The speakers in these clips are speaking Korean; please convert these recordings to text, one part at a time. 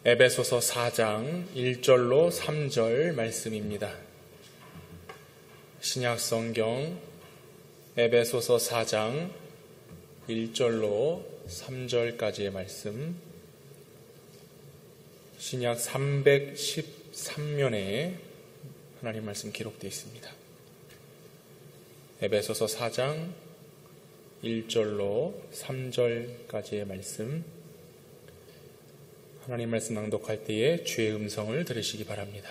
에베소서 4장 1절로 3절 말씀입니다. 신약성경 에베소서 4장 1절로 3절까지의 말씀, 신약 313면에 하나님 말씀 기록되어 있습니다. 에베소서 4장 1절로 3절까지의 말씀, 하나님 말씀 낭독할 때에 주의 음성을 들으시기 바랍니다.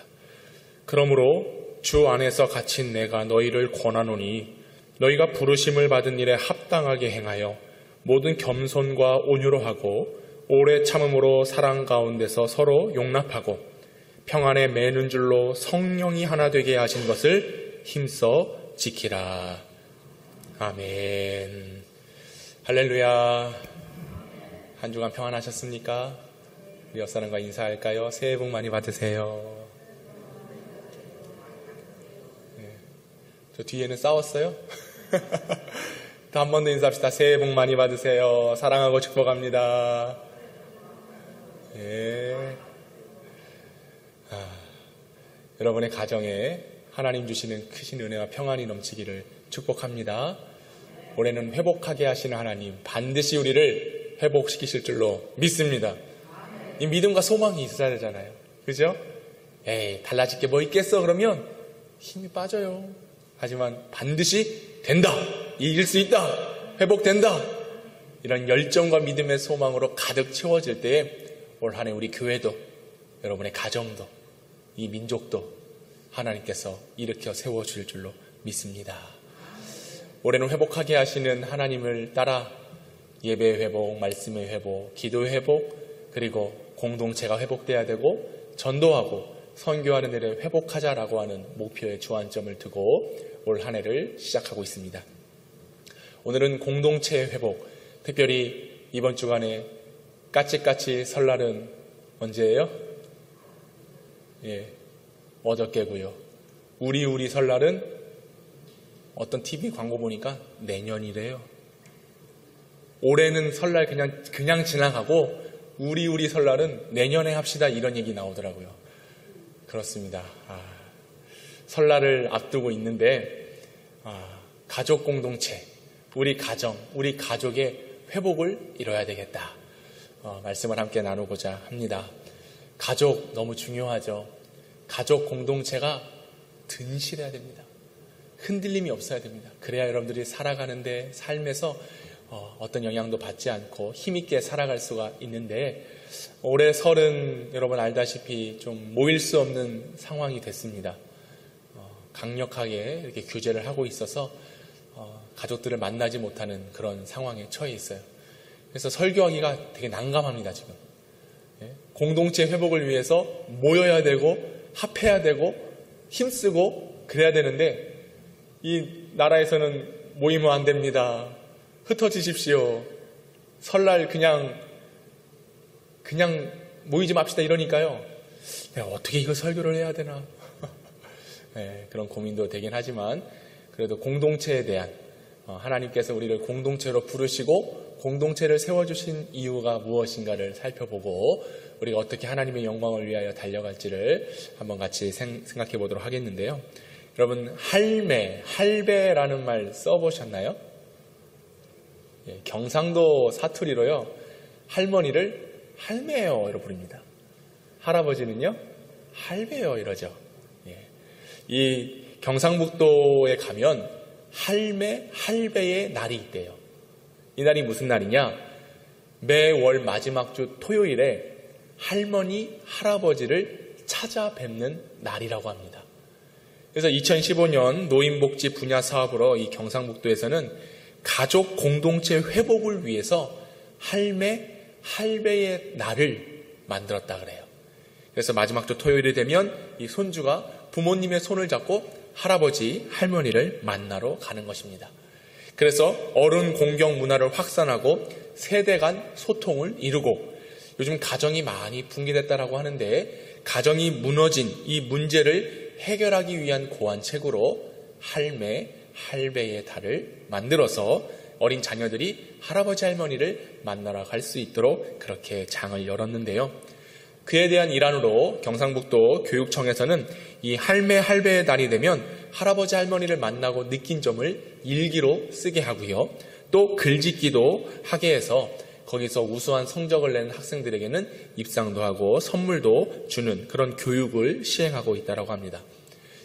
그러므로 주 안에서 갇힌 내가 너희를 권하노니 너희가 부르심을 받은 일에 합당하게 행하여 모든 겸손과 온유로 하고 오래 참음으로 사랑 가운데서 서로 용납하고 평안에 매는 줄로 성령이 하나 되게 하신 것을 힘써 지키라. 아멘. 할렐루야. 한 주간 평안하셨습니까? 우리 옆사람과 인사할까요? 새해 복 많이 받으세요. 네. 저 뒤에는 싸웠어요? 또 한 번 더 인사합시다. 새해 복 많이 받으세요. 사랑하고 축복합니다. 네. 여러분의 가정에 하나님 주시는 크신 은혜와 평안이 넘치기를 축복합니다. 올해는 회복하게 하시는 하나님 반드시 우리를 회복시키실 줄로 믿습니다. 이 믿음과 소망이 있어야 되잖아요. 그죠? 에이, 달라질 게 뭐 있겠어? 그러면 힘이 빠져요. 하지만 반드시 된다. 이길 수 있다. 회복된다. 이런 열정과 믿음의 소망으로 가득 채워질 때에 올 한 해 우리 교회도, 여러분의 가정도, 이 민족도 하나님께서 일으켜 세워줄 줄로 믿습니다. 올해는 회복하게 하시는 하나님을 따라 예배 회복, 말씀의 회복, 기도의 회복, 그리고 공동체가 회복돼야 되고 전도하고 선교하는 일에 회복하자라고 하는 목표의 주안점을 두고 올 한 해를 시작하고 있습니다. 오늘은 공동체의 회복, 특별히 이번 주간에 까치까치 설날은 언제예요? 예, 어저께고요. 우리 설날은 어떤 TV 광고 보니까 내년이래요. 올해는 설날 그냥 지나가고 우리 설날은 내년에 합시다, 이런 얘기 나오더라고요. 그렇습니다. 설날을 앞두고 있는데 가족 공동체, 우리 가정, 우리 가족의 회복을 이뤄야 되겠다. 말씀을 함께 나누고자 합니다. 가족 너무 중요하죠. 가족 공동체가 든실해야 됩니다. 흔들림이 없어야 됩니다. 그래야 여러분들이 살아가는데 삶에서 어떤 영향도 받지 않고 힘있게 살아갈 수가 있는데, 올해 설은 여러분 알다시피 좀 모일 수 없는 상황이 됐습니다. 강력하게 이렇게 규제를 하고 있어서 가족들을 만나지 못하는 그런 상황에 처해 있어요. 그래서 설교하기가 되게 난감합니다, 지금. 공동체 회복을 위해서 모여야 되고 합해야 되고 힘쓰고 그래야 되는데, 이 나라에서는 모이면 안 됩니다. 흩어지십시오. 설날 그냥 모이지 맙시다 이러니까요. 내가 어떻게 이거 설교를 해야 되나. 네, 그런 고민도 되긴 하지만 그래도 공동체에 대한 하나님께서 우리를 공동체로 부르시고 공동체를 세워주신 이유가 무엇인가를 살펴보고 우리가 어떻게 하나님의 영광을 위하여 달려갈지를 한번 같이 생각해 보도록 하겠는데요. 여러분, 할배라는 말 써보셨나요? 예, 경상도 사투리로요, 할머니를 할매요로 부릅니다. 할아버지는요, 할배요 이러죠. 예. 이 경상북도에 가면 할배의 날이 있대요. 이 날이 무슨 날이냐? 매월 마지막 주 토요일에 할머니, 할아버지를 찾아뵙는 날이라고 합니다. 그래서 2015년 노인복지 분야 사업으로 이 경상북도에서는 가족 공동체 회복을 위해서 할배의 날을 만들었다 그래요. 그래서 마지막 주 토요일이 되면 이 손주가 부모님의 손을 잡고 할아버지, 할머니를 만나러 가는 것입니다. 그래서 어른 공경 문화를 확산하고 세대 간 소통을 이루고, 요즘 가정이 많이 붕괴됐다라고 하는데 가정이 무너진 이 문제를 해결하기 위한 고안책으로 할배의 달을 만들어서 어린 자녀들이 할아버지 할머니를 만나러 갈 수 있도록 그렇게 장을 열었는데요. 그에 대한 일환으로 경상북도 교육청에서는 이 할매의 달이 되면 할아버지 할머니를 만나고 느낀 점을 일기로 쓰게 하고요. 또 글짓기도 하게 해서 거기서 우수한 성적을 낸 학생들에게는 입상도 하고 선물도 주는 그런 교육을 시행하고 있다고 합니다.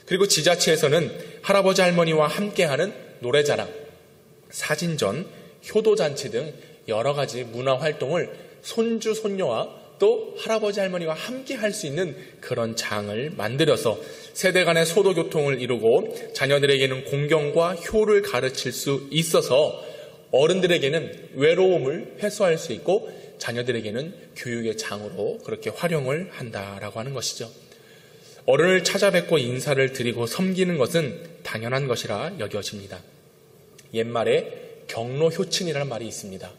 그리고 지자체에서는 할아버지 할머니와 함께하는 노래자랑, 사진전, 효도잔치 등 여러 가지 문화활동을 손주, 손녀와 또 할아버지 할머니와 함께 할 수 있는 그런 장을 만들어서 세대 간의 소도교통을 이루고 자녀들에게는 공경과 효를 가르칠 수 있어서 어른들에게는 외로움을 해소할 수 있고 자녀들에게는 교육의 장으로 그렇게 활용을 한다라고 하는 것이죠. 어른을 찾아뵙고 인사를 드리고 섬기는 것은 당연한 것이라 여겨집니다. 옛말에 경로효친이라는 말이 있습니다.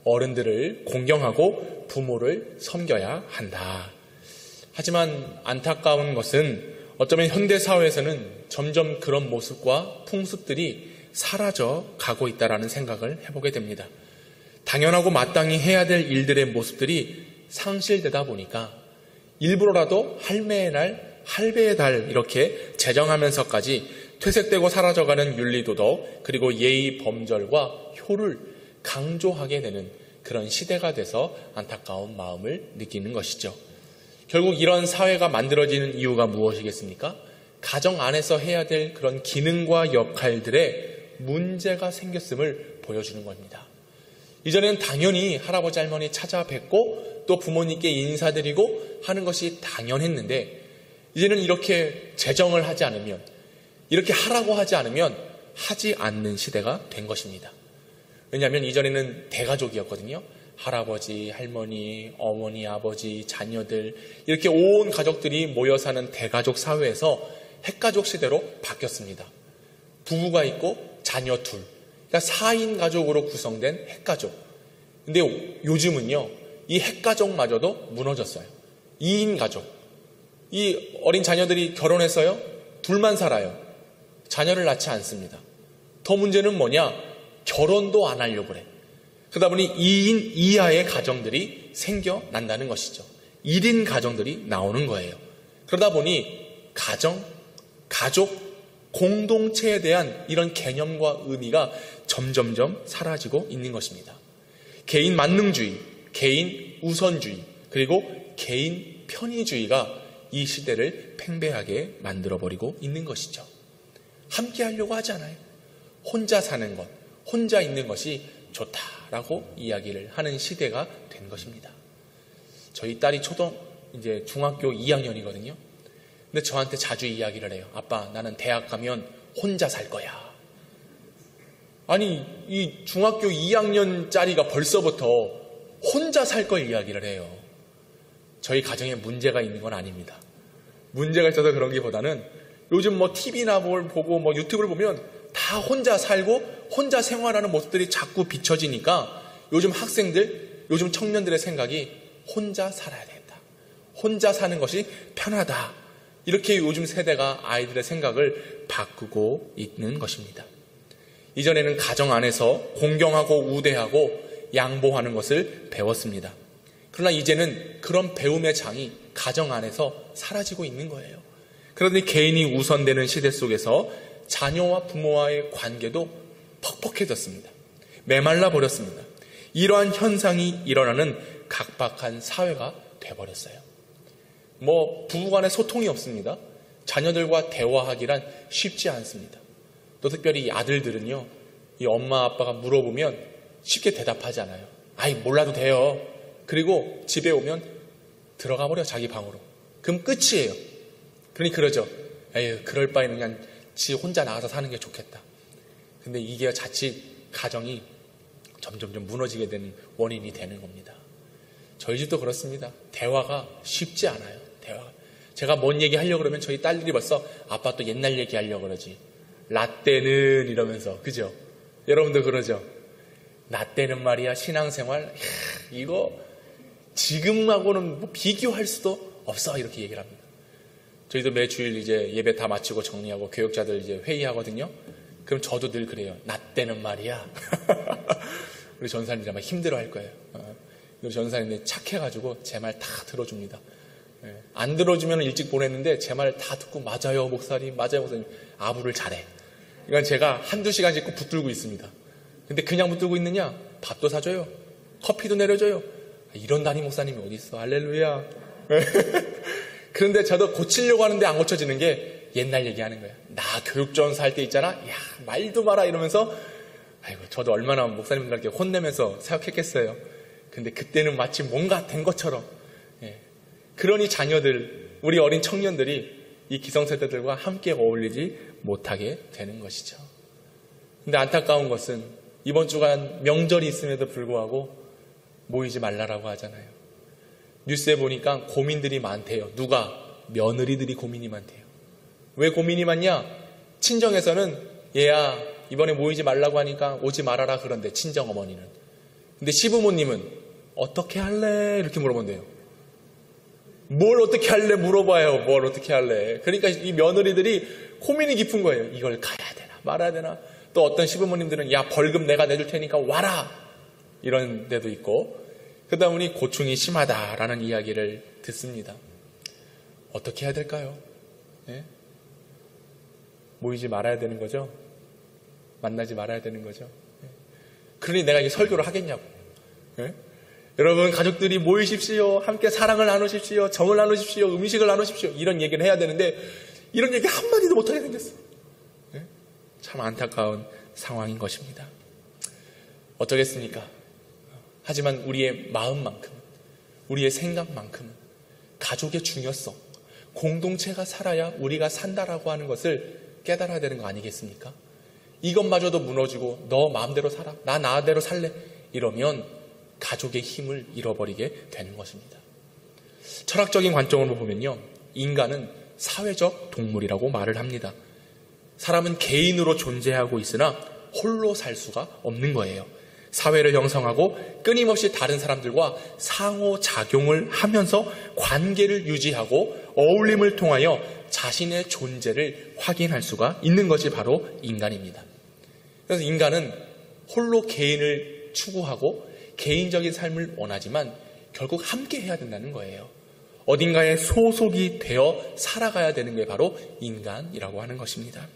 어른들을 공경하고 부모를 섬겨야 한다. 하지만 안타까운 것은 어쩌면 현대사회에서는 점점 그런 모습과 풍습들이 사라져 가고 있다는 생각을 해보게 됩니다. 당연하고 마땅히 해야 될 일들의 모습들이 상실되다 보니까 일부러라도 할매의 날, 할배의 달 이렇게 제정하면서까지 퇴색되고 사라져가는 윤리도덕 그리고 예의 범절과 효를 강조하게 되는 그런 시대가 돼서 안타까운 마음을 느끼는 것이죠. 결국 이런 사회가 만들어지는 이유가 무엇이겠습니까? 가정 안에서 해야 될 그런 기능과 역할들에 문제가 생겼음을 보여주는 겁니다. 이전에는 당연히 할아버지 할머니 찾아뵙고 또 부모님께 인사드리고 하는 것이 당연했는데 이제는 이렇게 제정을 하지 않으면 이렇게 하라고 하지 않으면 하지 않는 시대가 된 것입니다. 왜냐하면 이전에는 대가족이었거든요. 할아버지, 할머니, 어머니, 아버지, 자녀들 이렇게 온 가족들이 모여 사는 대가족 사회에서 핵가족 시대로 바뀌었습니다. 부부가 있고 자녀 둘, 그러니까 4인 가족으로 구성된 핵가족. 근데 요즘은요, 이 핵가족마저도 무너졌어요. 2인 가족. 이 어린 자녀들이 결혼해서요, 둘만 살아요. 자녀를 낳지 않습니다. 더 문제는 뭐냐? 결혼도 안 하려고 그래. 그러다 보니 2인 이하의 가정들이 생겨난다는 것이죠. 1인 가정들이 나오는 거예요. 그러다 보니 가정, 가족, 공동체에 대한 이런 개념과 의미가 점점점 사라지고 있는 것입니다. 개인 만능주의, 개인 우선주의, 그리고 개인 편의주의가 이 시대를 팽배하게 만들어버리고 있는 것이죠. 함께 하려고 하지 않아요. 혼자 사는 것, 혼자 있는 것이 좋다라고 이야기를 하는 시대가 된 것입니다. 저희 딸이 이제 중학교 2학년이거든요. 근데 저한테 자주 이야기를 해요. 아빠, 나는 대학 가면 혼자 살 거야. 아니, 이 중학교 2학년짜리가 벌써부터 혼자 살 걸 이야기를 해요. 저희 가정에 문제가 있는 건 아닙니다. 문제가 있어서 그런 게보다는 요즘 뭐 TV나 뭘 보고 뭐 유튜브를 보면 다 혼자 살고 혼자 생활하는 모습들이 자꾸 비춰지니까 요즘 학생들, 요즘 청년들의 생각이 혼자 살아야 된다. 혼자 사는 것이 편하다. 이렇게 요즘 세대가 아이들의 생각을 바꾸고 있는 것입니다. 이전에는 가정 안에서 공경하고 우대하고 양보하는 것을 배웠습니다. 그러나 이제는 그런 배움의 장이 가정 안에서 사라지고 있는 거예요. 그러니 개인이 우선되는 시대 속에서 자녀와 부모와의 관계도 퍽퍽해졌습니다. 메말라 버렸습니다. 이러한 현상이 일어나는 각박한 사회가 돼버렸어요. 부부간에 소통이 없습니다. 자녀들과 대화하기란 쉽지 않습니다. 또 특별히 아들들은요, 이 엄마 아빠가 물어보면 쉽게 대답하지 않아요. 아이, 몰라도 돼요. 그리고 집에 오면 들어가 버려, 자기 방으로. 그럼 끝이에요. 그러니 그러죠. 에휴, 그럴 바에는 그냥 지 혼자 나가서 사는 게 좋겠다. 근데 이게 자칫 가정이 점점 무너지게 되는 원인이 되는 겁니다. 저희 집도 그렇습니다. 대화가 쉽지 않아요. 제가 뭔 얘기 하려고 그러면 저희 딸들이 벌써 아빠 또 옛날 얘기 하려고 그러지. 라떼는 이러면서. 그죠? 여러분도 그러죠? 라떼는 말이야, 신앙생활. 이거 지금하고는 비교할 수도 없어. 이렇게 얘기를 합니다. 저희도 매주일 이제 예배 다 마치고 정리하고 교육자들 이제 회의하거든요. 그럼 저도 늘 그래요. 라떼는 말이야. 우리 전사님들 아마 힘들어 할 거예요. 우리 전사님들이 착해가지고 제 말 다 들어줍니다. 안 들어주면 일찍 보냈는데 제 말 다 듣고 맞아요 목사님, 맞아요 목사님. 아부를 잘해. 그러니까 제가 한두 시간씩 꼭 붙들고 있습니다. 근데 그냥 붙들고 있느냐? 밥도 사줘요. 커피도 내려줘요. 이런 담임 목사님이 어디 있어. 할렐루야. 그런데 저도 고치려고 하는데 안 고쳐지는 게 옛날 얘기하는 거야. 나 교육전사 할 때 있잖아. 야 말도 마라 이러면서 아이고 저도 얼마나 목사님들에게 혼내면서 사역했겠어요. 근데 그때는 마치 뭔가 된 것처럼. 그러니 자녀들, 우리 어린 청년들이 이 기성세대들과 함께 어울리지 못하게 되는 것이죠. 근데 안타까운 것은 이번 주간 명절이 있음에도 불구하고 모이지 말라라고 하잖아요. 뉴스에 보니까 고민들이 많대요. 누가? 며느리들이 고민이 많대요. 왜 고민이 많냐? 친정에서는 얘야 이번에 모이지 말라고 하니까 오지 말아라 그런데 친정어머니는. 근데 시부모님은 어떻게 할래? 이렇게 물어본대요. 뭘 어떻게 할래? 물어봐요. 뭘 어떻게 할래? 그러니까 이 며느리들이 고민이 깊은 거예요. 이걸 가야 되나 말아야 되나. 또 어떤 시부모님들은 야 벌금 내가 내줄 테니까 와라 이런 데도 있고, 그러다 보니 고충이 심하다라는 이야기를 듣습니다. 어떻게 해야 될까요? 모이지 말아야 되는 거죠. 만나지 말아야 되는 거죠. 그러니 내가 이 설교를 하겠냐고. 여러분 가족들이 모이십시오. 함께 사랑을 나누십시오. 정을 나누십시오. 음식을 나누십시오. 이런 얘기를 해야 되는데 이런 얘기 한마디도 못하게 생겼어. 참 안타까운 상황인 것입니다. 어쩌겠습니까? 하지만 우리의 마음만큼, 우리의 생각만큼은 가족의 중요성, 공동체가 살아야 우리가 산다라고 하는 것을 깨달아야 되는 거 아니겠습니까? 이것마저도 무너지고 너 마음대로 살아, 나 나대로 살래 이러면 가족의 힘을 잃어버리게 되는 것입니다. 철학적인 관점으로 보면요, 인간은 사회적 동물이라고 말을 합니다. 사람은 개인으로 존재하고 있으나 홀로 살 수가 없는 거예요. 사회를 형성하고 끊임없이 다른 사람들과 상호작용을 하면서 관계를 유지하고 어울림을 통하여 자신의 존재를 확인할 수가 있는 것이 바로 인간입니다. 그래서 인간은 홀로 개인을 추구하고 개인적인 삶을 원하지만 결국 함께 해야 된다는 거예요. 어딘가에 소속이 되어 살아가야 되는 게 바로 인간이라고 하는 것입니다.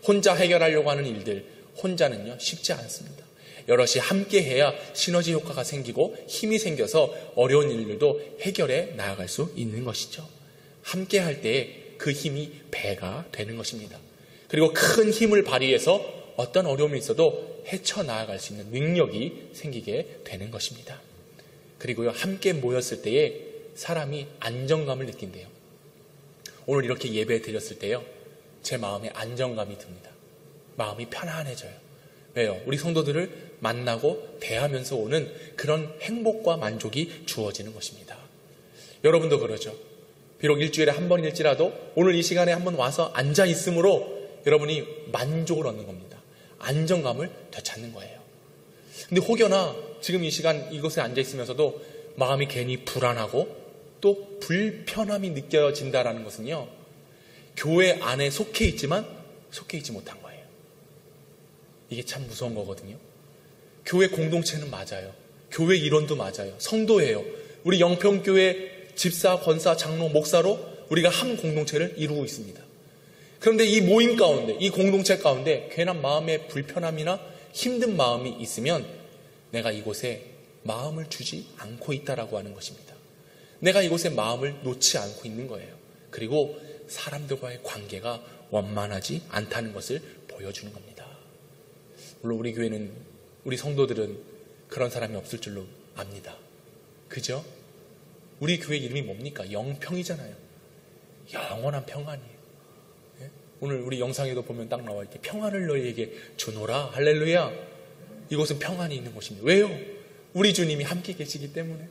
혼자 해결하려고 하는 일들, 혼자는요 쉽지 않습니다. 여럿이 함께 해야 시너지 효과가 생기고 힘이 생겨서 어려운 일들도 해결해 나아갈 수 있는 것이죠. 함께 할 때에 그 힘이 배가 되는 것입니다. 그리고 큰 힘을 발휘해서 어떤 어려움이 있어도 헤쳐나아갈 수 있는 능력이 생기게 되는 것입니다. 그리고요, 함께 모였을 때에 사람이 안정감을 느낀대요. 오늘 이렇게 예배 드렸을 때요, 제 마음에 안정감이 듭니다. 마음이 편안해져요. 왜요? 우리 성도들을 만나고 대하면서 오는 그런 행복과 만족이 주어지는 것입니다. 여러분도 그러죠. 비록 일주일에 한 번일지라도 오늘 이 시간에 한번 와서 앉아 있음으로 여러분이 만족을 얻는 겁니다. 안정감을 되찾는 거예요. 근데 혹여나 지금 이 시간 이곳에 앉아 있으면서도 마음이 괜히 불안하고 또 불편함이 느껴진다라는 것은요, 교회 안에 속해 있지만 속해 있지 못한 거예요. 이게 참 무서운 거거든요. 교회 공동체는 맞아요. 교회 일원도 맞아요. 성도예요. 우리 영평교회 집사, 권사, 장로, 목사로 우리가 한 공동체를 이루고 있습니다. 그런데 이 모임 가운데, 이 공동체 가운데 괜한 마음의 불편함이나 힘든 마음이 있으면 내가 이곳에 마음을 주지 않고 있다라고 하는 것입니다. 내가 이곳에 마음을 놓지 않고 있는 거예요. 그리고 사람들과의 관계가 원만하지 않다는 것을 보여주는 겁니다. 물론 우리 교회는, 우리 성도들은 그런 사람이 없을 줄로 압니다. 그죠? 우리 교회 이름이 뭡니까? 영평이잖아요. 영원한 평안이에요. 오늘 우리 영상에도 보면 딱 나와 있게 평안을 너희에게 주노라. 할렐루야. 이곳은 평안이 있는 곳입니다. 왜요? 우리 주님이 함께 계시기 때문에.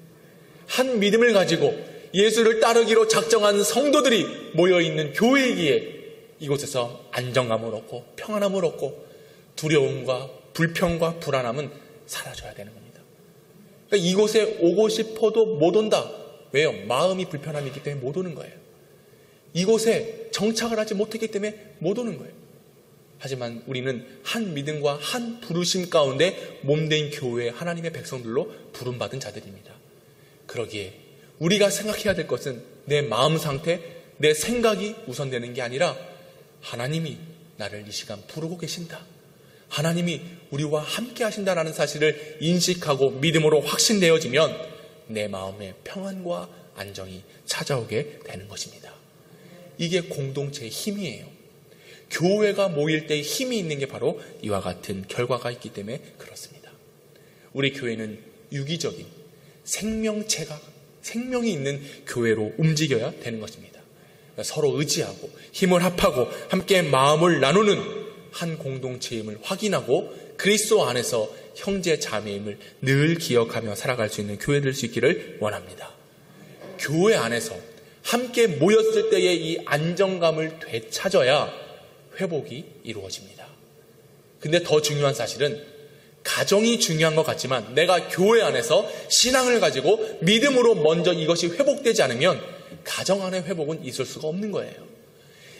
한 믿음을 가지고 예수를 따르기로 작정한 성도들이 모여있는 교회이기에 이곳에서 안정감을 얻고 평안함을 얻고 두려움과 불평과 불안함은 사라져야 되는 겁니다. 그러니까 이곳에 오고 싶어도 못 온다. 왜요? 마음이 불편함이 있기 때문에 못 오는 거예요. 이곳에 정착을 하지 못했기 때문에 못 오는 거예요. 하지만 우리는 한 믿음과 한 부르심 가운데 몸된 교회 하나님의 백성들로 부름받은 자들입니다. 그러기에 우리가 생각해야 될 것은 내 마음 상태, 내 생각이 우선되는 게 아니라 하나님이 나를 이 시간 부르고 계신다. 하나님이 우리와 함께 하신다라는 사실을 인식하고 믿음으로 확신되어지면 내 마음에 평안과 안정이 찾아오게 되는 것입니다. 이게 공동체의 힘이에요. 교회가 모일 때의 힘이 있는 게 바로 이와 같은 결과가 있기 때문에 그렇습니다. 우리 교회는 유기적인 생명체가 생명이 있는 교회로 움직여야 되는 것입니다. 서로 의지하고 힘을 합하고 함께 마음을 나누는 한 공동체임을 확인하고 그리스도 안에서 형제 자매임을 늘 기억하며 살아갈 수 있는 교회 될 수 있기를 원합니다. 교회 안에서 함께 모였을 때의 이 안정감을 되찾아야 회복이 이루어집니다. 근데 더 중요한 사실은 가정이 중요한 것 같지만 내가 교회 안에서 신앙을 가지고 믿음으로 먼저 이것이 회복되지 않으면 가정 안의 회복은 있을 수가 없는 거예요.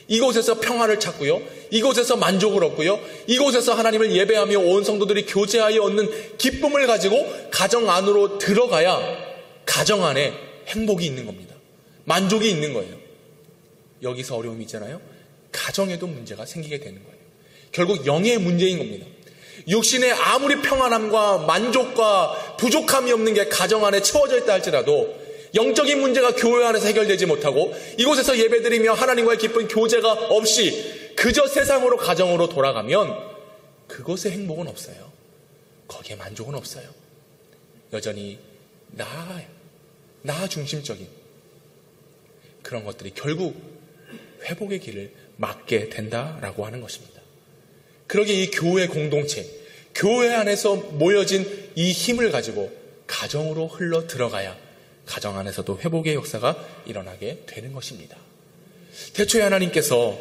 이곳에서 평화를 찾고요. 이곳에서 만족을 얻고요. 이곳에서 하나님을 예배하며 온 성도들이 교제하여 얻는 기쁨을 가지고 가정 안으로 들어가야 가정 안에 행복이 있는 겁니다. 만족이 있는 거예요. 여기서 어려움이 있잖아요. 가정에도 문제가 생기게 되는 거예요. 결국 영의 문제인 겁니다. 육신의 아무리 평안함과 만족과 부족함이 없는 게 가정 안에 채워져 있다 할지라도 영적인 문제가 교회 안에서 해결되지 못하고 이곳에서 예배드리며 하나님과의 깊은 교제가 없이 그저 세상으로 가정으로 돌아가면 그것의 행복은 없어요. 거기에 만족은 없어요. 여전히 나 중심적인 그런 것들이 결국 회복의 길을 막게 된다라고 하는 것입니다. 그러기에 이 교회 공동체, 교회 안에서 모여진 이 힘을 가지고 가정으로 흘러 들어가야 가정 안에서도 회복의 역사가 일어나게 되는 것입니다. 태초에 하나님께서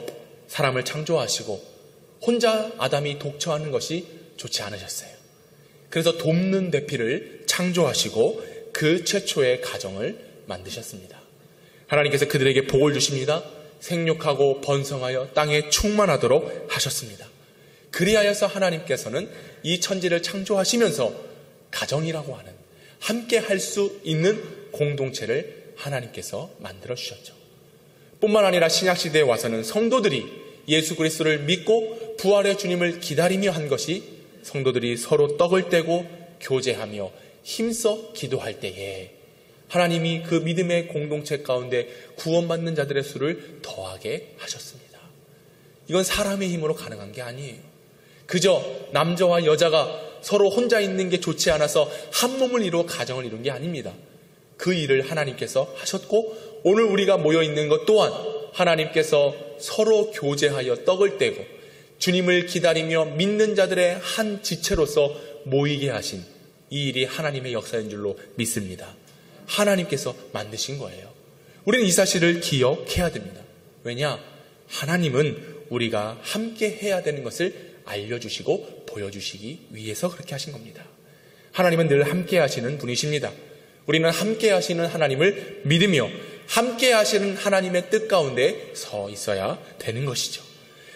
사람을 창조하시고 혼자 아담이 독처하는 것이 좋지 않으셨어요. 그래서 돕는 대피를 창조하시고 그 최초의 가정을 만드셨습니다. 하나님께서 그들에게 복을 주십니다. 생육하고 번성하여 땅에 충만하도록 하셨습니다. 그리하여서 하나님께서는 이 천지를 창조하시면서 가정이라고 하는 함께 할 수 있는 공동체를 하나님께서 만들어 주셨죠. 뿐만 아니라 신약시대에 와서는 성도들이 예수 그리스도를 믿고 부활의 주님을 기다리며 한 것이 성도들이 서로 떡을 떼고 교제하며 힘써 기도할 때에 하나님이 그 믿음의 공동체 가운데 구원받는 자들의 수를 더하게 하셨습니다. 이건 사람의 힘으로 가능한 게 아니에요. 그저 남자와 여자가 서로 혼자 있는 게 좋지 않아서 한 몸을 이루어 가정을 이룬 게 아닙니다. 그 일을 하나님께서 하셨고 오늘 우리가 모여있는 것 또한 하나님께서 서로 교제하여 떡을 떼고 주님을 기다리며 믿는 자들의 한 지체로서 모이게 하신 이 일이 하나님의 역사인 줄로 믿습니다. 하나님께서 만드신 거예요. 우리는 이 사실을 기억해야 됩니다. 왜냐? 하나님은 우리가 함께 해야 되는 것을 알려주시고 보여주시기 위해서 그렇게 하신 겁니다. 하나님은 늘 함께 하시는 분이십니다. 우리는 함께 하시는 하나님을 믿으며 함께 하시는 하나님의 뜻 가운데 서 있어야 되는 것이죠.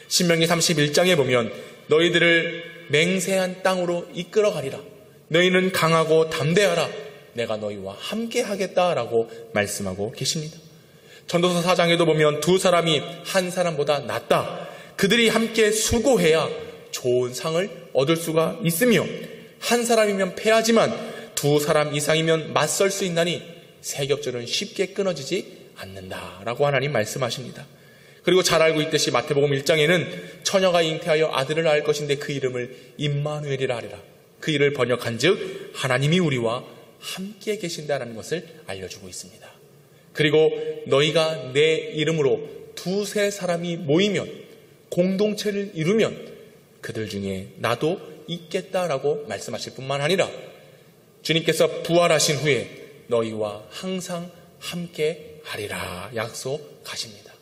신명기 31장에 보면 너희들을 맹세한 땅으로 이끌어 가리라. 너희는 강하고 담대하라. 내가 너희와 함께 하겠다라고 말씀하고 계십니다. 전도서 4장에도 보면 두 사람이 한 사람보다 낫다. 그들이 함께 수고해야 좋은 상을 얻을 수가 있으며 한 사람이면 패하지만 두 사람 이상이면 맞설 수 있나니 세 겹줄은 쉽게 끊어지지 않는다라고 하나님 말씀하십니다. 그리고 잘 알고 있듯이 마태복음 1장에는 처녀가 잉태하여 아들을 낳을 것인데 그 이름을 임마누엘이라 하리라. 그 일을 번역한 즉 하나님이 우리와 함께 계신다는 것을 알려주고 있습니다. 그리고 너희가 내 이름으로 두세 사람이 모이면 공동체를 이루면 그들 중에 나도 있겠다라고 말씀하실 뿐만 아니라 주님께서 부활하신 후에 너희와 항상 함께 하리라 약속하십니다.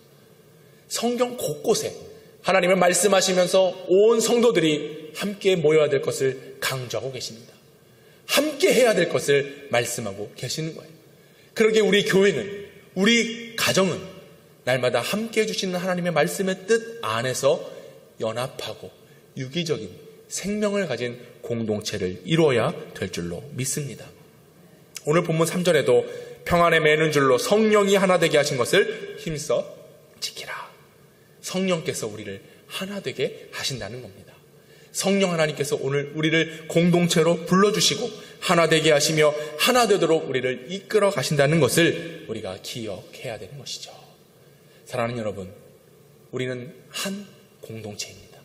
성경 곳곳에 하나님을 말씀하시면서 온 성도들이 함께 모여야 될 것을 강조하고 계십니다. 함께 해야 될 것을 말씀하고 계시는 거예요. 그러기에 우리 교회는, 우리 가정은 날마다 함께 해주시는 하나님의 말씀의 뜻 안에서 연합하고 유기적인 생명을 가진 공동체를 이루어야 될 줄로 믿습니다. 오늘 본문 3절에도 평안에 매는 줄로 성령이 하나 되게 하신 것을 힘써 지키라. 성령께서 우리를 하나 되게 하신다는 겁니다. 성령 하나님께서 오늘 우리를 공동체로 불러주시고 하나 되게 하시며 하나 되도록 우리를 이끌어 가신다는 것을 우리가 기억해야 되는 것이죠. 사랑하는 여러분, 우리는 한 공동체입니다.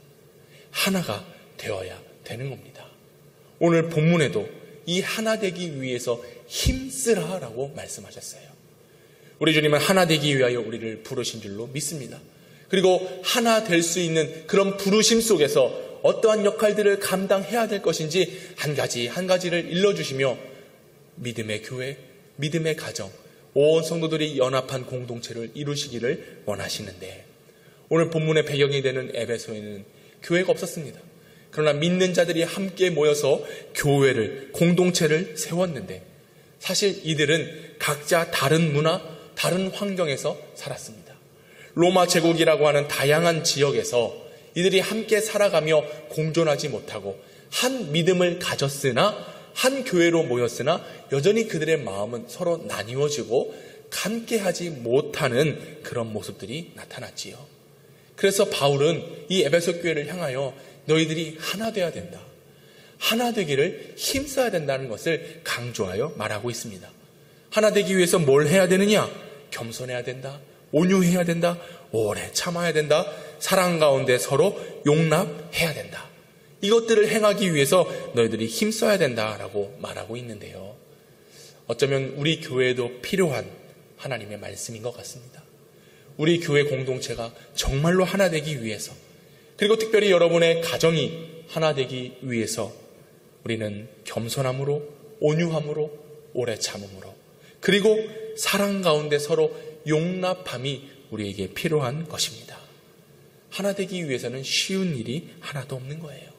하나가 되어야 되는 겁니다. 오늘 본문에도 이 하나 되기 위해서 힘쓰라라고 말씀하셨어요. 우리 주님은 하나 되기 위하여 우리를 부르신 줄로 믿습니다. 그리고 하나 될 수 있는 그런 부르심 속에서 어떠한 역할들을 감당해야 될 것인지 한 가지를 일러주시며 믿음의 교회, 믿음의 가정, 온 성도들이 연합한 공동체를 이루시기를 원하시는데 오늘 본문의 배경이 되는 에베소에는 교회가 없었습니다. 그러나 믿는 자들이 함께 모여서 교회를, 공동체를 세웠는데 사실 이들은 각자 다른 문화, 다른 환경에서 살았습니다. 로마 제국이라고 하는 다양한 지역에서 이들이 함께 살아가며 공존하지 못하고 한 믿음을 가졌으나 한 교회로 모였으나 여전히 그들의 마음은 서로 나뉘어지고 함께하지 못하는 그런 모습들이 나타났지요. 그래서 바울은 이 에베소 교회를 향하여 너희들이 하나 되어야 된다. 하나 되기를 힘써야 된다는 것을 강조하여 말하고 있습니다. 하나 되기 위해서 뭘 해야 되느냐? 겸손해야 된다. 온유해야 된다. 오래 참아야 된다. 사랑 가운데 서로 용납해야 된다. 이것들을 행하기 위해서 너희들이 힘써야 된다라고 말하고 있는데요. 어쩌면 우리 교회에도 필요한 하나님의 말씀인 것 같습니다. 우리 교회 공동체가 정말로 하나 되기 위해서, 그리고 특별히 여러분의 가정이 하나 되기 위해서 우리는 겸손함으로, 온유함으로, 오래 참음으로, 그리고 사랑 가운데 서로 용납함이 우리에게 필요한 것입니다. 하나 되기 위해서는 쉬운 일이 하나도 없는 거예요.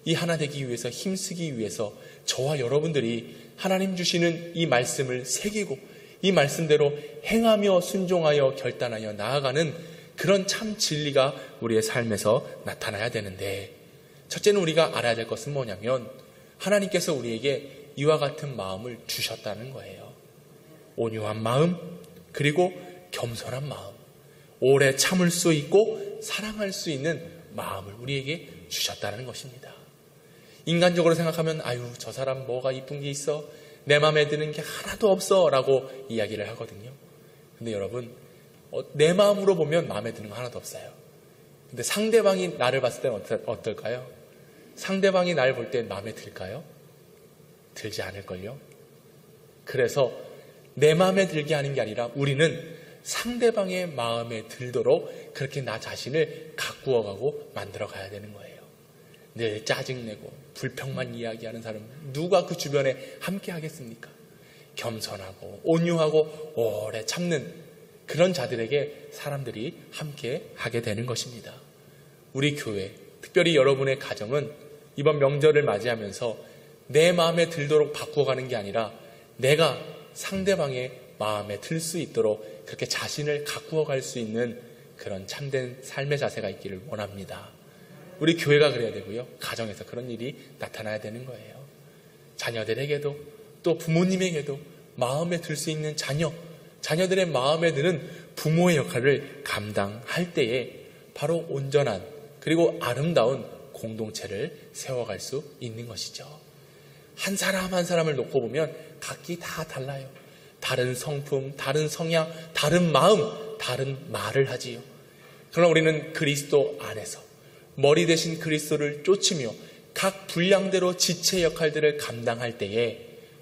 이 하나 되기 위해서, 힘쓰기 위해서 저와 여러분들이 하나님 주시는 이 말씀을 새기고 이 말씀대로 행하며 순종하여 결단하여 나아가는 그런 참 진리가 우리의 삶에서 나타나야 되는데, 첫째는 우리가 알아야 될 것은 뭐냐면 하나님께서 우리에게 이와 같은 마음을 주셨다는 거예요. 온유한 마음, 그리고 겸손한 마음, 오래 참을 수 있고 사랑할 수 있는 마음을 우리에게 주셨다는 것입니다. 인간적으로 생각하면 아유, 저 사람 뭐가 이쁜 게 있어? 내 마음에 드는 게 하나도 없어 라고 이야기를 하거든요. 근데 여러분, 내 마음으로 보면 마음에 드는 거 하나도 없어요. 근데 상대방이 나를 봤을 때는 어떨까요? 상대방이 나를 볼 때 마음에 들까요? 들지 않을걸요? 그래서 내 마음에 들게 하는 게 아니라 우리는 상대방의 마음에 들도록 그렇게 나 자신을 가꾸어가고 만들어가야 되는 거예요. 늘 짜증내고 불평만 이야기하는 사람 누가 그 주변에 함께 하겠습니까? 겸손하고 온유하고 오래 참는 그런 자들에게 사람들이 함께 하게 되는 것입니다. 우리 교회, 특별히 여러분의 가정은 이번 명절을 맞이하면서 내 마음에 들도록 바꾸어가는 게 아니라 내가 상대방의 마음에 들 수 있도록 그렇게 자신을 가꾸어갈 수 있는 그런 참된 삶의 자세가 있기를 원합니다. 우리 교회가 그래야 되고요. 가정에서 그런 일이 나타나야 되는 거예요. 자녀들에게도 또 부모님에게도 마음에 들 수 있는 자녀들의 마음에 드는 부모의 역할을 감당할 때에 바로 온전한 그리고 아름다운 공동체를 세워갈 수 있는 것이죠. 한 사람 한 사람을 놓고 보면 각기 다 달라요. 다른 성품, 다른 성향, 다른 마음, 다른 말을 하지요. 그러나 우리는 그리스도 안에서 머리 대신 그리스도를 쫓으며 각 분량대로 지체 역할들을 감당할 때에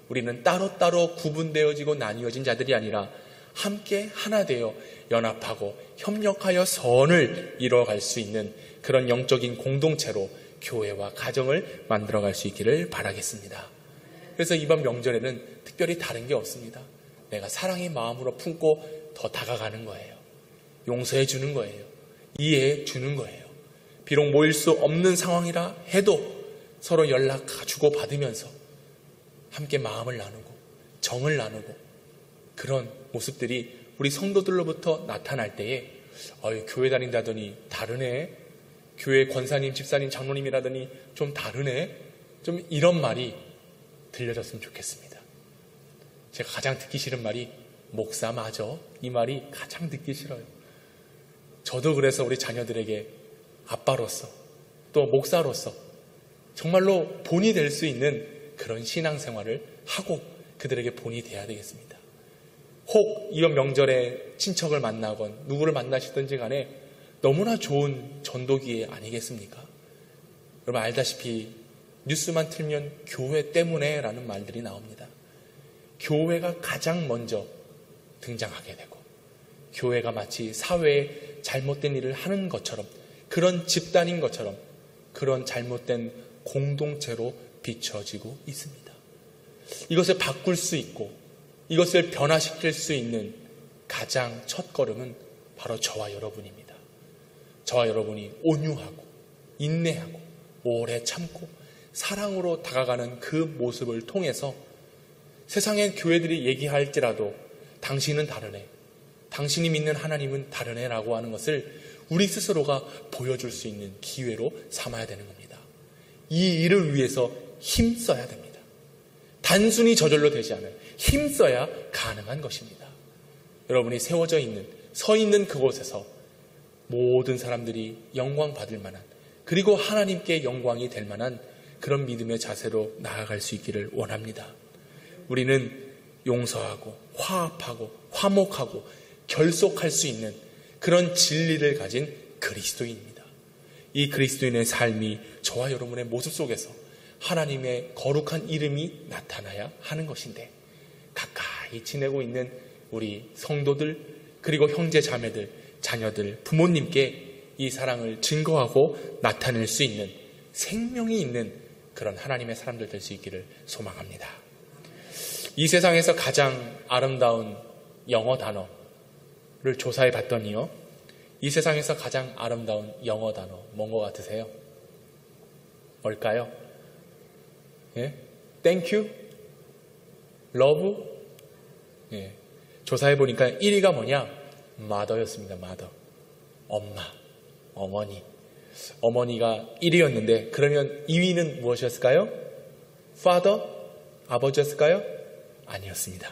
우리는 따로따로 구분되어지고 나뉘어진 자들이 아니라 함께 하나 되어 연합하고 협력하여 선을 이루어갈 수 있는 그런 영적인 공동체로 교회와 가정을 만들어갈 수 있기를 바라겠습니다. 그래서 이번 명절에는 특별히 다른 게 없습니다. 내가 사랑의 마음으로 품고 더 다가가는 거예요. 용서해 주는 거예요. 이해해 주는 거예요. 비록 모일 수 없는 상황이라 해도 서로 연락 주고받으면서 함께 마음을 나누고 정을 나누고 그런 모습들이 우리 성도들로부터 나타날 때에 교회 다닌다더니 다르네, 교회 권사님, 집사님, 장로님이라더니 좀 다르네, 좀 이런 말이 들려졌으면 좋겠습니다. 제가 가장 듣기 싫은 말이 목사 맞아. 이 말이 가장 듣기 싫어요. 저도 그래서 우리 자녀들에게 아빠로서 또 목사로서 정말로 본이 될 수 있는 그런 신앙생활을 하고 그들에게 본이 돼야 되겠습니다. 혹 이번 명절에 친척을 만나건 누구를 만나시든지 간에 너무나 좋은 전도기회 아니겠습니까? 여러분 알다시피 뉴스만 틀면 교회 때문에 라는 말들이 나옵니다. 교회가 가장 먼저 등장하게 되고 교회가 마치 사회에 잘못된 일을 하는 것처럼 그런 집단인 것처럼 그런 잘못된 공동체로 비춰지고 있습니다. 이것을 바꿀 수 있고 이것을 변화시킬 수 있는 가장 첫 걸음은 바로 저와 여러분입니다. 저와 여러분이 온유하고 인내하고 오래 참고 사랑으로 다가가는 그 모습을 통해서 세상의 교회들이 얘기할지라도 당신은 다르네, 당신이 믿는 하나님은 다르네 라고 하는 것을 우리 스스로가 보여줄 수 있는 기회로 삼아야 되는 겁니다. 이 일을 위해서 힘써야 됩니다. 단순히 저절로 되지 않아요. 힘써야 가능한 것입니다. 여러분이 세워져 있는, 서 있는 그곳에서 모든 사람들이 영광 받을 만한, 그리고 하나님께 영광이 될 만한 그런 믿음의 자세로 나아갈 수 있기를 원합니다. 우리는 용서하고 화합하고 화목하고 결속할 수 있는 그런 진리를 가진 그리스도인입니다. 이 그리스도인의 삶이 저와 여러분의 모습 속에서 하나님의 거룩한 이름이 나타나야 하는 것인데, 가까이 지내고 있는 우리 성도들, 그리고 형제 자매들, 자녀들, 부모님께 이 사랑을 증거하고 나타낼 수 있는 생명이 있는 그런 하나님의 사람들 될 수 있기를 소망합니다. 이 세상에서 가장 아름다운 영어 단어를 조사해 봤더니요, 이 세상에서 가장 아름다운 영어 단어 뭔 것 같으세요? 뭘까요? 예? Thank you? Love? 예. 조사해 보니까 1위가 뭐냐? mother였습니다. mother. 엄마, 어머니. 어머니가 1위였는데 그러면 2위는 무엇이었을까요? father? 아버지였을까요? 아니었습니다.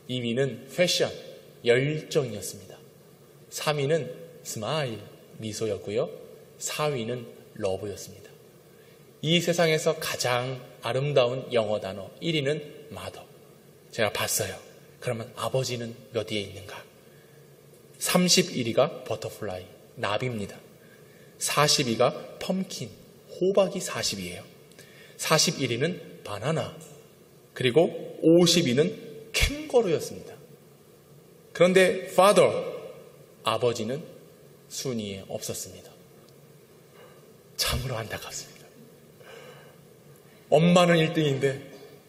2위는 패션, 열정이었습니다. 3위는 스마일, 미소였고요. 4위는 러브였습니다. 이 세상에서 가장 아름다운 영어 단어 1위는 mother. 제가 봤어요. 그러면 아버지는 몇 위에 있는가? 31위가 버터플라이, 나비입니다. 42위가 펌킨, 호박이 40위예요. 41위는 바나나, 그리고 50위는 캥거루였습니다. 그런데 father, 아버지는 순위에 없었습니다. 참으로 안타깝습니다. 엄마는 1등인데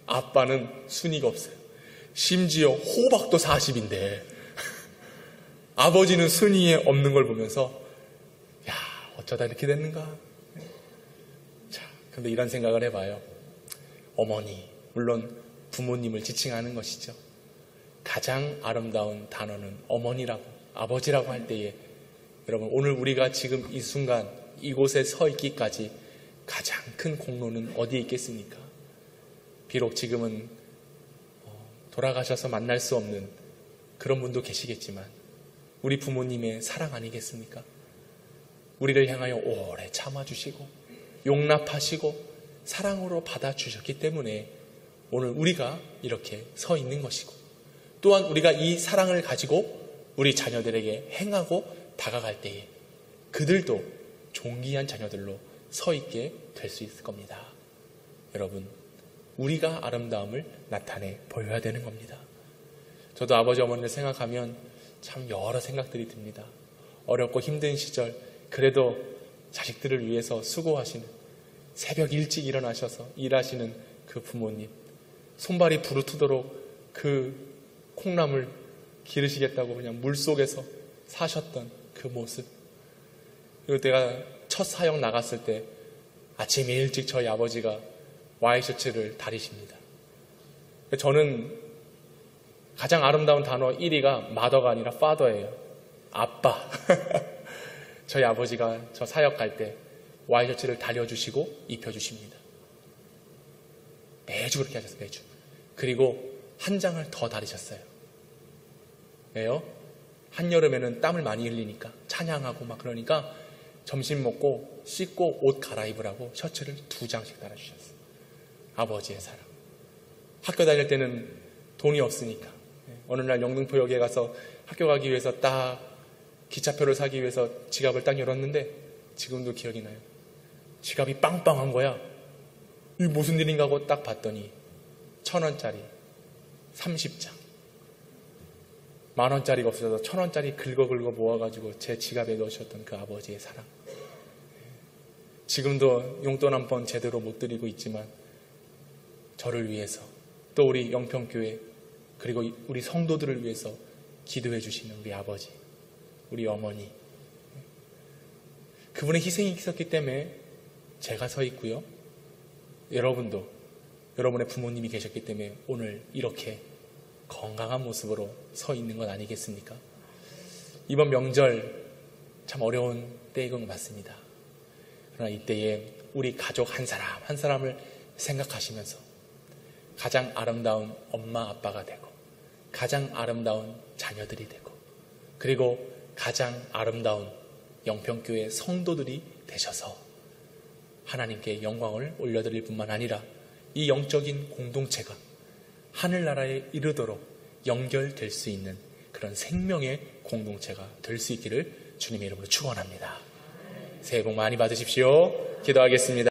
아빠는 순위가 없어요. 심지어 호박도 40인데 아버지는 순위에 없는 걸 보면서 야, 어쩌다 이렇게 됐는가? 자, 근데 이런 생각을 해봐요. 어머니, 물론 부모님을 지칭하는 것이죠. 가장 아름다운 단어는 어머니라고, 아버지라고 할 때에 여러분, 오늘 우리가 지금 이 순간 이곳에 서 있기까지 가장 큰 공로는 어디에 있겠습니까? 비록 지금은 돌아가셔서 만날 수 없는 그런 분도 계시겠지만 우리 부모님의 사랑 아니겠습니까? 우리를 향하여 오래 참아주시고 용납하시고 사랑으로 받아주셨기 때문에 오늘 우리가 이렇게 서 있는 것이고, 또한 우리가 이 사랑을 가지고 우리 자녀들에게 행하고 다가갈 때에 그들도 존귀한 자녀들로 서 있게 될 수 있을 겁니다. 여러분, 우리가 아름다움을 나타내 보여야 되는 겁니다. 저도 아버지 어머니를 생각하면 참 여러 생각들이 듭니다. 어렵고 힘든 시절 그래도 자식들을 위해서 수고하시는, 새벽 일찍 일어나셔서 일하시는 그 부모님, 손발이 부르트도록 그 콩나물 기르시겠다고 그냥 물속에서 사셨던 그 모습, 그리고 내가 첫 사역 나갔을 때 아침에 일찍 저희 아버지가 와이셔츠를 다리십니다. 저는 가장 아름다운 단어 1위가 마더가 아니라 파더예요. 아빠. 저희 아버지가 저 사역 갈 때 와이셔츠를 다려주시고 입혀주십니다. 매주 그렇게 하셨어요. 매주. 그리고 한 장을 더 다리셨어요. 왜요? 한여름에는 땀을 많이 흘리니까 찬양하고 막 그러니까 점심 먹고 씻고 옷 갈아입으라고 셔츠를 2장씩 달아주셨어요. 아버지의 사랑. 학교 다닐 때는 돈이 없으니까 어느 날 영등포역에 가서 학교 가기 위해서 딱 기차표를 사기 위해서 지갑을 딱 열었는데 지금도 기억이 나요. 지갑이 빵빵한 거야. 이게 무슨 일인가 하고 딱 봤더니 1,000원짜리 30장. 10,000원짜리가 없어서 1,000원짜리 긁어 모아가지고 제 지갑에 넣으셨던 그 아버지의 사랑. 지금도 용돈 한 번 제대로 못 드리고 있지만 저를 위해서 또 우리 영평교회 그리고 우리 성도들을 위해서 기도해 주시는 우리 아버지, 우리 어머니. 그분의 희생이 있었기 때문에 제가 서 있고요. 여러분도 여러분의 부모님이 계셨기 때문에 오늘 이렇게 건강한 모습으로 서 있는 건 아니겠습니까? 이번 명절 참 어려운 때인 것 맞습니다. 그러나 이때에 우리 가족 한 사람 한 사람을 생각하시면서 가장 아름다운 엄마 아빠가 되고 가장 아름다운 자녀들이 되고 그리고 가장 아름다운 영평교회 성도들이 되셔서 하나님께 영광을 올려드릴 뿐만 아니라 이 영적인 공동체가 하늘나라에 이르도록 연결될 수 있는 그런 생명의 공동체가 될 수 있기를 주님의 이름으로 축원합니다. 새해 복 많이 받으십시오. 기도하겠습니다.